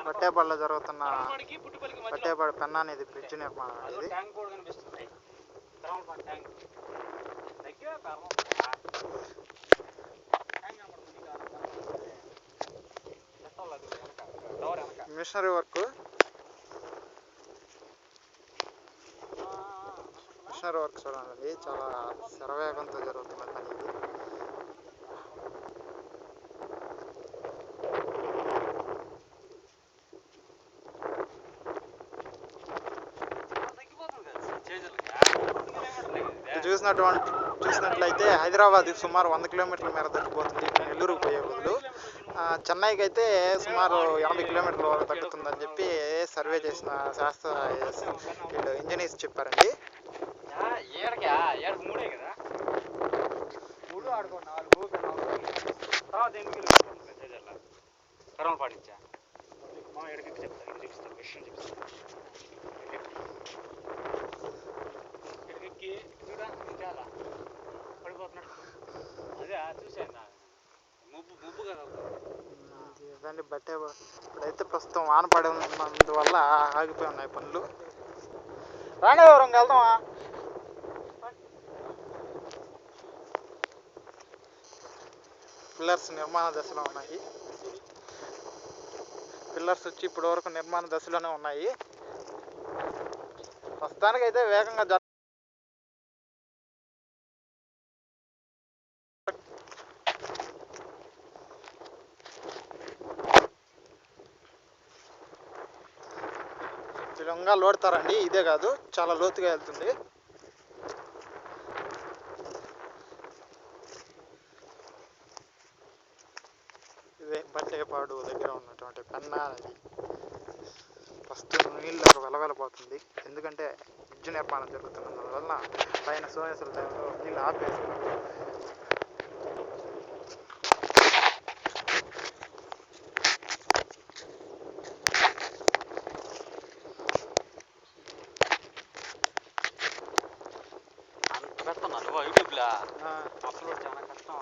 బట్టేపాడులో జరుగుతున్న బట్టేపాడు పెన్నా అనేది బ్రిడ్జ్ నిర్మాణం అనేది. మిషనరీ వర్క్ చూడండి, చాలా శరవేగంతో జరుగుతున్న పని ఇది. చూసినట్లయితే హైదరాబాద్కి సుమారు 100 కిలోమీటర్ల మేర తగ్గిపోతుంది నెల్లూరుకు పోయే బదులు. చెన్నైకి అయితే సుమారు 80 కిలోమీటర్ల వరకు తగ్గుతుందని చెప్పి సర్వే చేసిన శాస్త్ర వీళ్ళు ఇంజనీర్స్ చెప్పారండి. ఇదండి బట్టే. ఇప్పుడైతే ప్రస్తుతం వాన పడి ఉన్నందువల్ల ఆగిపోయి ఉన్నాయి పనులు. రాణేవరం వెళ్దామా? పిల్లర్స్ నిర్మాణ దశలో ఉన్నాయి. పిల్లర్స్ వచ్చి ఇప్పటి వరకు నిర్మాణ దశలోనే ఉన్నాయి. ప్రస్తుతానికైతే వేగంగా విధంగా లోడుతారండి. ఇదే కాదు, చాలా లోతుగా వెళ్తుంది. ఇదే బట్టేపాడు దగ్గర ఉన్నటువంటి పెన్నా నది. ప్రస్తుతం నీళ్ళు వెలవెలపోతుంది. ఎందుకంటే బ్రిడ్జ్ నిర్మాణం జరుగుతున్నందువల్ల పైన సోయసుల టైంలో నీళ్ళు ఆపేస్తున్నారు. అప్లోడ్ చాలా కష్టం.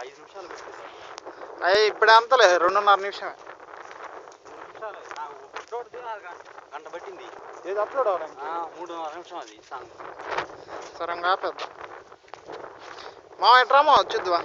5 నిమిషాలు ఇప్పుడు అంతలేదు, 2.5 నిమిషమే. గంట పట్టింది. ఏది అప్లోడ్ అవ్వడానికి? 3.5 నిమిషం అది సాంగ్. సరంగా పెద్ద మా ఎట్రామో వచ్చుద్దువా.